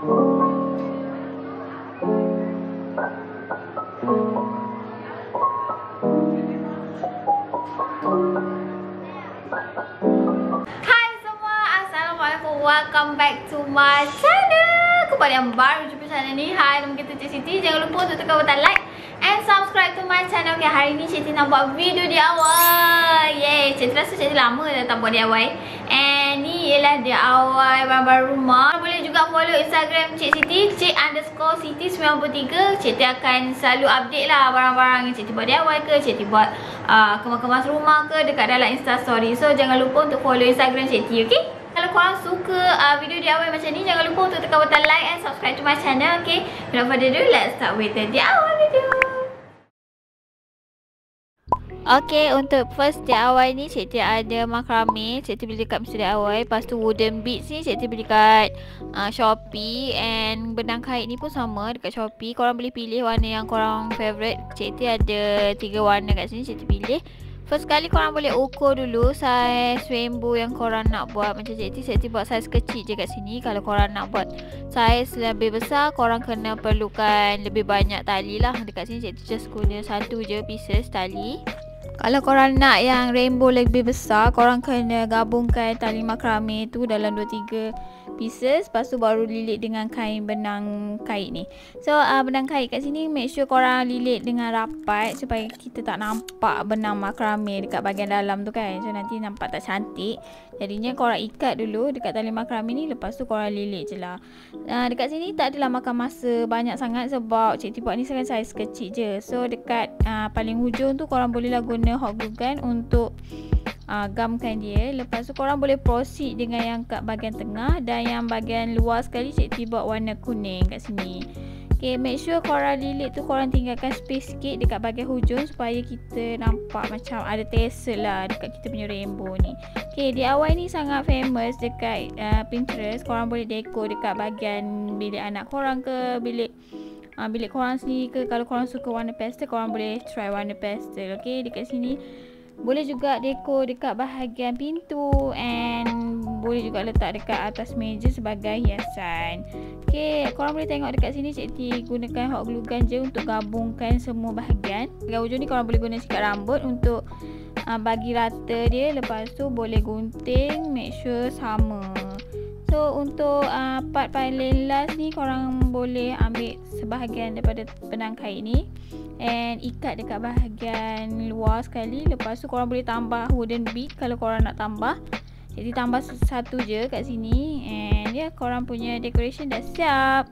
Welcome back to my channel. Kepada yang baru jumpa channel ni, hai, nama kita Cik Siti. Jangan lupa untuk tekan butang like and subscribe to my channel. Okay, hari ni Cik Siti nak buat video DIY. Yeay, Cik Siti rasa Cik Siti lama dah tak buat DIY. And ni ialah DIY barang-barang rumah. Boleh juga follow Instagram Cik Siti, Cik_Siti93. Cik Siti akan selalu update lah barang-barang yang Cik Siti buat DIY ke, Cik Siti buat kemas-kemas rumah ke dekat dalam Instastory. So jangan lupa untuk follow Instagram Cik Siti, okay? Kalau korang suka video DIY macam ni, jangan lupa untuk tekan butang like and subscribe to my channel, okay? Without further ado, let's start with the DIY video. Okay, untuk first DIY ni, Cik Siti ada macrame. Cik Siti beli dekat Mr. DIY. Lepas tu wooden beads ni Cik Siti beli dekat Shopee. And benang kait ni pun sama dekat Shopee. Korang boleh pilih warna yang korang favourite. Cik Siti ada 3 warna kat sini, Cik Siti pilih. First kali korang boleh ukur dulu saiz rainbow yang korang nak buat. Macam Cik Siti buat saiz kecil je kat sini. Kalau korang nak buat saiz lebih besar, korang kena perlukan lebih banyak tali lah. Dekat sini Cik Siti just guna 1 je pieces tali. Kalau korang nak yang rainbow lebih besar, korang kena gabungkan tali macrame tu dalam 2-3 pieces. Lepas tu baru lilit dengan kain benang kait ni. So benang kait kat sini make sure korang lilit dengan rapat supaya kita tak nampak benang macrame dekat bahagian dalam tu kan. So nanti nampak tak cantik. Jadinya korang ikat dulu dekat tali macrame ni. Lepas tu korang lilit je lah. Dekat sini tak adalah makan masa banyak sangat sebab Cik Siti buat ni saiz kecil je. So dekat paling hujung tu korang bolehlah guna hot glue gun untuk gamkan dia. Lepas tu korang boleh proceed dengan yang kat bahagian tengah. Dan yang bahagian luar sekali Cik Siti buat warna kuning kat sini. Okay, make sure korang lilit tu korang tinggalkan space sikit dekat bahagian hujung supaya kita nampak macam ada tassel lah dekat kita punya rainbow ni. Okay, DIY ni sangat famous dekat Pinterest. Korang boleh dekor dekat bahagian bilik anak korang ke, bilik korang sendiri ke. Kalau korang suka warna pastel, korang boleh try warna pastel. Okay, dekat sini boleh juga dekor dekat bahagian pintu and boleh juga letak dekat atas meja sebagai hiasan. Okay, korang boleh tengok dekat sini Cik Siti gunakan hot glue gun je untuk gabungkan semua bahagian. Dekat hujung ni korang boleh guna sikat rambut untuk bagi rata dia. Lepas tu boleh gunting, make sure sama. So untuk part paling last ni korang boleh ambil sebahagian daripada benang kait ni and ikat dekat bahagian luar sekali. Lepas tu korang boleh tambah wooden bead kalau korang nak tambah. Jadi tambah 1 je kat sini and ya, korang punya decoration dah siap.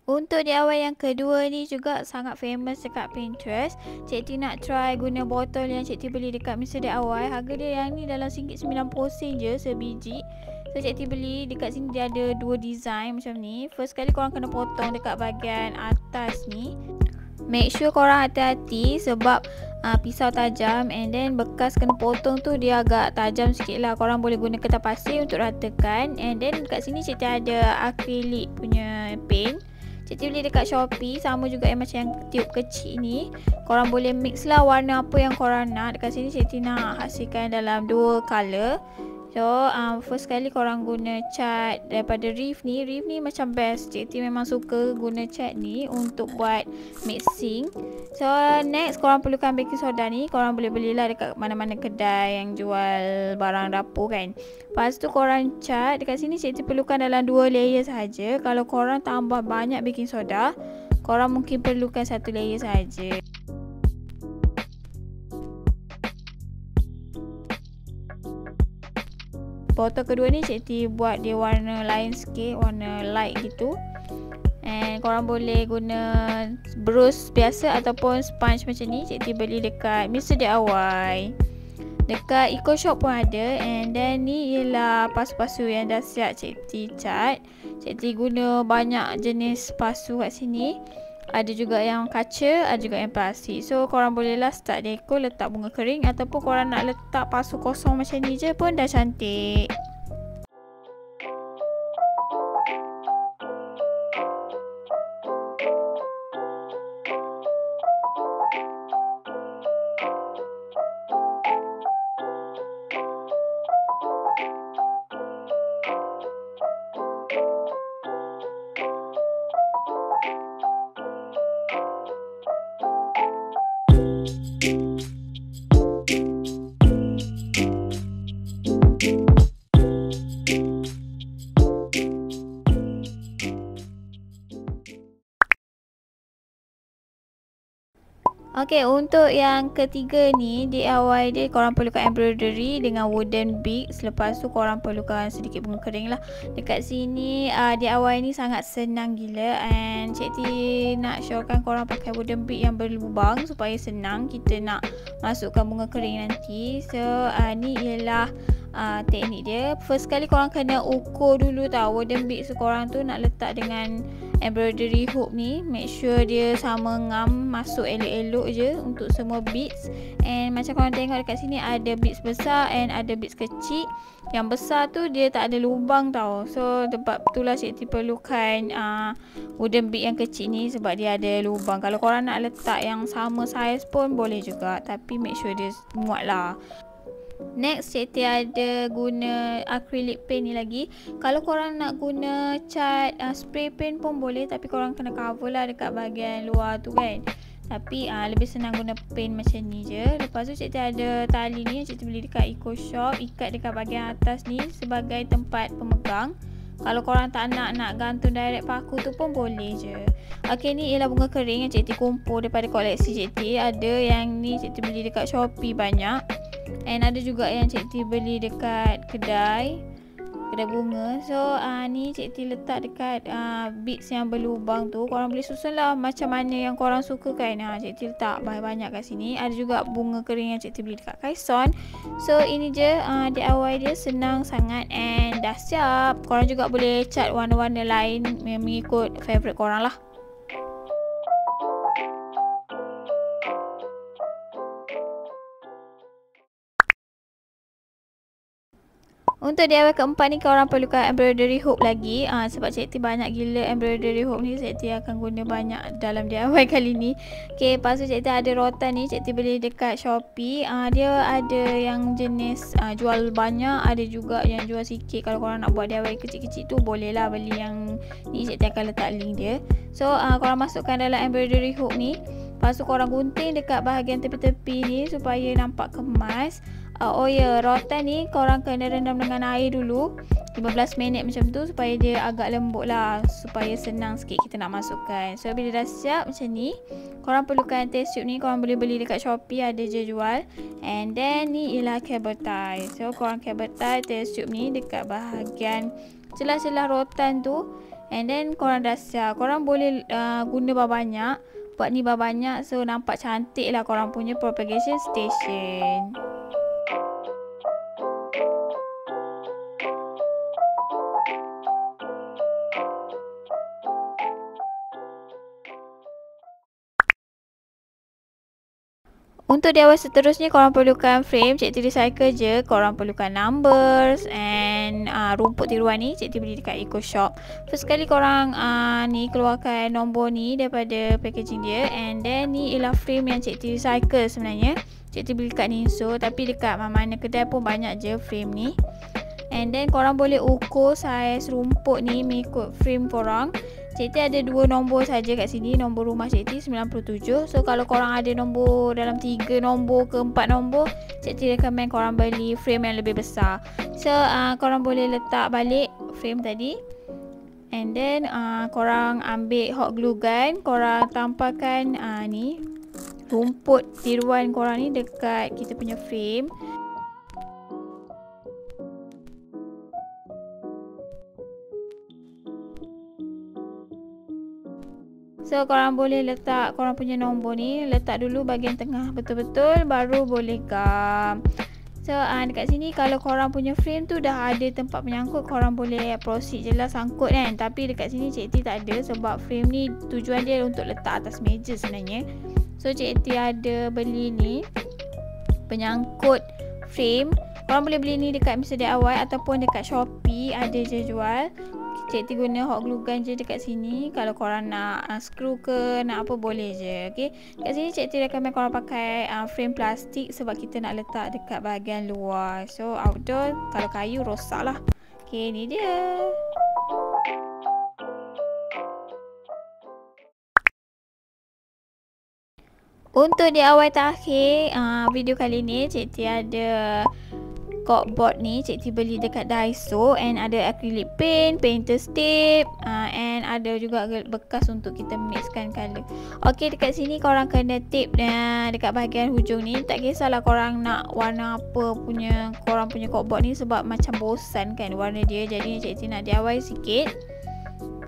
Untuk DIY yang kedua ni juga sangat famous dekat Pinterest. Cik Siti nak try guna botol yang Cik Siti beli dekat Mr. DIY. Harga dia yang ni dalam RM90 je sebiji. So Cik Siti beli dekat sini dia ada 2 design macam ni. First kali korang kena potong dekat bahagian atas ni. Make sure korang hati-hati sebab pisau tajam and then bekas kena potong tu dia agak tajam sikit lah. Korang boleh guna kertas pasir untuk ratakan. And then dekat sini Cik Siti ada akrilik punya paint. Cik Siti beli dekat Shopee. Sama juga yang macam yang tube kecil ni. Korang boleh mix lah warna apa yang korang nak. Dekat sini Cik Siti nak hasilkan dalam 2 colour. So first kali korang guna cat daripada Reef ni. Reef ni macam best. Cik Siti memang suka guna cat ni untuk buat mixing. So next korang perlukan baking soda ni. Korang boleh belilah dekat mana-mana kedai yang jual barang dapur kan. Lepas tu korang cat. Dekat sini Cik Siti perlukan dalam 2 layer sahaja. Kalau korang tambah banyak baking soda, korang mungkin perlukan 1 layer sahaja. Botol kedua ni Cik Siti buat dia warna lain sikit, warna light gitu. And korang boleh guna brush biasa ataupun sponge macam ni. Cik Siti beli dekat Mr. DIY. Dekat Eco Shop pun ada. And then ni ialah pasu-pasu yang dah siap Cik Siti cat. Cik Siti guna banyak jenis pasu kat sini. Ada juga yang kaca, ada juga yang plastik. So korang bolehlah start dekor, letak bunga kering ataupun korang nak letak pasu kosong macam ni je pun dah cantik. Okey, untuk yang ketiga ni, DIY dia korang perlukan embroidery dengan wooden beads. Lepas tu korang perlukan sedikit bunga kering lah. Dekat sini DIY ni sangat senang gila, and Cikti nak showkan korang pakai wooden bead yang berlubang supaya senang kita nak masukkan bunga kering nanti. So ni ialah teknik dia. First kali korang kena ukur dulu tau wooden beads korang tu nak letak dengan embroidery hook ni. Make sure dia sama ngam, masuk elok-elok je untuk semua beads. And macam korang tengok dekat sini ada beads besar and ada beads kecil. Yang besar tu dia tak ada lubang tau. So sebab itulah Cikti perlukan wooden bead yang kecil ni, sebab dia ada lubang. Kalau korang nak letak yang sama saiz pun boleh juga, tapi make sure dia muat lah. Next, Cikti ada guna acrylic paint ni lagi. Kalau korang nak guna cat spray paint pun boleh, tapi korang kena cover lah dekat bahagian luar tu kan. Tapi lebih senang guna paint macam ni je. Lepas tu Cikti ada tali ni yang Cikti beli dekat Eco Shop. Ikat dekat bahagian atas ni sebagai tempat pemegang. Kalau korang tak nak gantung direct paku tu pun boleh je. Okey, ni ialah bunga kering yang Cikti kumpul daripada koleksi Cikti. Ada yang ni Cikti beli dekat Shopee banyak. And ada juga yang Cikti beli dekat kedai bunga. So ni Cikti letak dekat beads yang berlubang tu. Korang boleh susun lah macam mana yang korang suka kan. Cikti letak banyak kat sini. Ada juga bunga kering yang Cikti beli dekat Kaison. So ini je DIY dia, senang sangat and dah siap. Korang juga boleh cat warna-warna lain mengikut favourite korang lah. Untuk DIY keempat ni korang perlukan embroidery hook lagi. Sebab Cikti banyak gila embroidery hook ni, Cikti akan guna banyak dalam DIY kali ni. Okay, lepas tu Cikti ada rotan ni, Cikti beli dekat Shopee. Dia ada yang jenis jual banyak, ada juga yang jual sikit. Kalau korang nak buat DIY kecil-kecil tu, boleh lah beli yang ni, Cikti akan letak link dia. So korang masukkan dalam embroidery hook ni. Lepas tu korang gunting dekat bahagian tepi-tepi ni supaya nampak kemas. Oh ya, rotan ni korang kena rendam dengan air dulu 15 minit macam tu supaya dia agak lembut lah, supaya senang sikit kita nak masukkan. So bila dah siap macam ni, korang perlukan test tube ni. Korang boleh beli dekat Shopee, ada je jual. And then ni ialah cable tie. So korang cable tie test tube ni dekat bahagian celah-celah rotan tu. And then korang dah siap. Korang boleh guna banyak, buat ni banyak, so nampak cantik lah korang punya propagation station. Untuk DIY seterusnya korang perlukan frame. Cikti recycle je. Korang perlukan numbers and rumput tiruan ni Cikti beli dekat Eco Shop. First kali korang ni keluarkan nombor ni daripada packaging dia. And then ni ialah frame yang Cikti recycle sebenarnya. Cikti beli dekat Ninso, tapi dekat mana-mana kedai pun banyak je frame ni. And then korang boleh ukur saiz rumput ni mengikut frame korang. Cikti ada 2 nombor saja kat sini. Nombor rumah Cikti 97. So kalau korang ada nombor dalam 3 nombor ke 4 nombor, Cikti recommend korang beli frame yang lebih besar. So korang boleh letak balik frame tadi. And then korang ambil hot glue gun. Korang tampalkan ni rumput tiruan korang ni dekat kita punya frame. So korang boleh letak korang punya nombor ni, letak dulu bahagian tengah betul-betul, baru boleh gam. So dekat sini kalau korang punya frame tu dah ada tempat penyangkut, korang boleh proceed je lah sangkut kan. Tapi dekat sini Cikti tak ada, sebab frame ni tujuan dia untuk letak atas meja sebenarnya. So Cikti ada beli ni penyangkut frame. Korang boleh beli ni dekat Mr. DIY ataupun dekat Shopee, ada je jual. Cikti guna hot glue gun je dekat sini. Kalau korang nak screw ke nak apa boleh je. Okay, kat sini Cikti recommend korang pakai frame plastik sebab kita nak letak dekat bahagian luar. So outdoor, kalau kayu rosak lah. Okay, ni dia. Untuk DIY terakhir video kali ni, Cikti ada corkboard ni Cikti beli dekat Daiso, and ada acrylic paint, painter's tape, and ada juga bekas untuk kita mixkan colour. Okey, dekat sini korang kena tip dekat bahagian hujung ni. Tak kisahlah korang nak warna apa punya korang punya corkboard ni, sebab macam bosan kan warna dia. Jadi Cik T nak DIY sikit.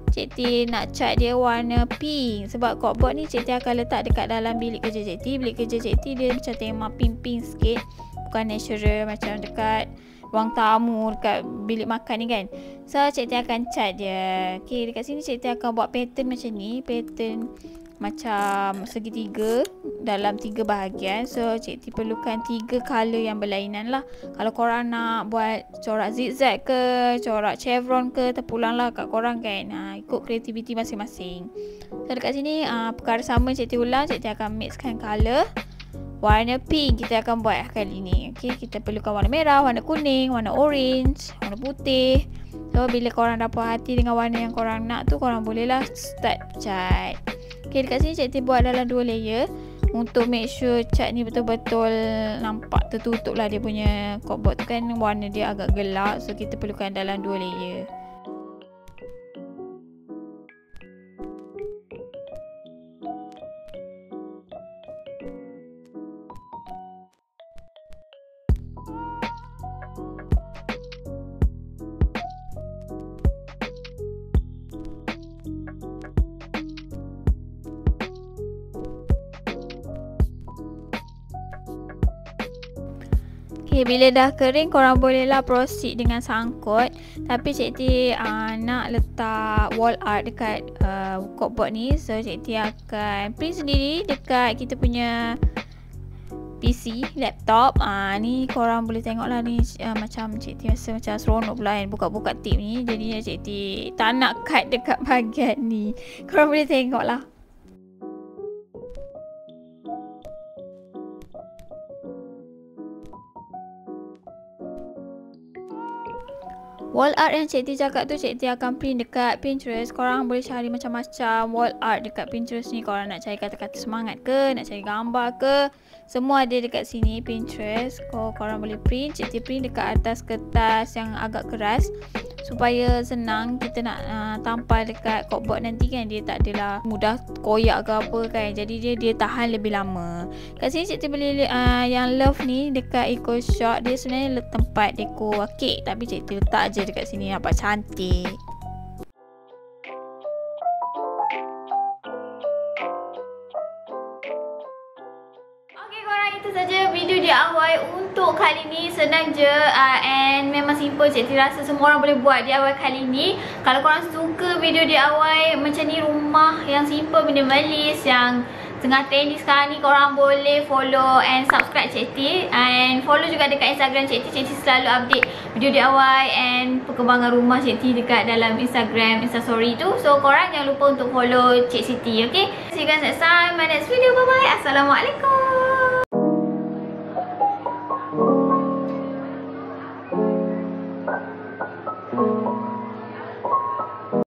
Cik T nak cat dia warna pink, sebab corkboard ni Cik T akan letak dekat dalam bilik kerja Cik T. Bilik kerja Cik T dia macam tema pink-pink sikit, bukan natural macam dekat ruang tamu, dekat bilik makan ni kan. So Cik T akan cat dia. Okay, dekat sini Cik T akan buat pattern macam ni. Pattern macam segitiga dalam 3 bahagian. So Cik T perlukan 3 colour yang berlainan lah. Kalau korang nak buat corak zigzag ke, corak chevron ke, terpulang lah kat korang kan. Ikut kreativiti masing-masing. So dekat sini perkara sama Cik T ulang. Cik T akan mixkan colour. Warna pink kita akan buat kali ni. Okay, kita perlukan warna merah, warna kuning, warna orange, warna putih. So bila korang dah puas hati dengan warna yang korang nak tu, korang bolehlah start cat. Okay, dekat sini Cik T buat dalam 2 layer untuk make sure cat ni betul-betul nampak tertutup lah dia punya corkboard tu kan. Warna dia agak gelap, so kita perlukan dalam 2 layer. Okay, bila dah kering korang bolehlah proceed dengan sangkut. Tapi Cik T nak letak wall art dekat corkboard ni. So Cik T akan print sendiri dekat kita punya PC, laptop. Ni korang boleh tengok lah ni, macam Cik T rasa macam seronok pula kan buka-buka tip ni. Jadi Cik T tak nak cut dekat bahagian ni. Korang boleh tengok lah. Wall art yang Cik T cakap tu Cik T akan print dekat Pinterest. Korang boleh cari macam-macam wall art dekat Pinterest ni. Korang nak cari kata-kata semangat ke, nak cari gambar ke, semua ada dekat sini Pinterest. Korang boleh print. Cik T print dekat atas kertas yang agak keras supaya senang kita nak tampal dekat corkboard nanti kan. Dia tak adalah mudah koyak ke apa kan. Jadi dia tahan lebih lama. Kat sini Cik T beli yang love ni dekat Eco Shop. Dia sebenarnya tempat dekor kek, tapi Cik T letak je dekat sini, nampak cantik. Okay korang, itu saja video DIY untuk kali ni. Senang je and memang simple. Cik T rasa semua orang boleh buat DIY kali ni. Kalau korang suka video DIY macam ni, rumah yang simple, minimalis, yang tengah trending sekarang ni, korang boleh follow and subscribe Cik T. And follow juga dekat Instagram Cik T. Cik T selalu update video DIY and perkembangan rumah Cik T dekat dalam Instagram, Instastory tu. So korang jangan lupa untuk follow Cik Siti, okay? See you guys next time, my next video. Bye bye. Assalamualaikum.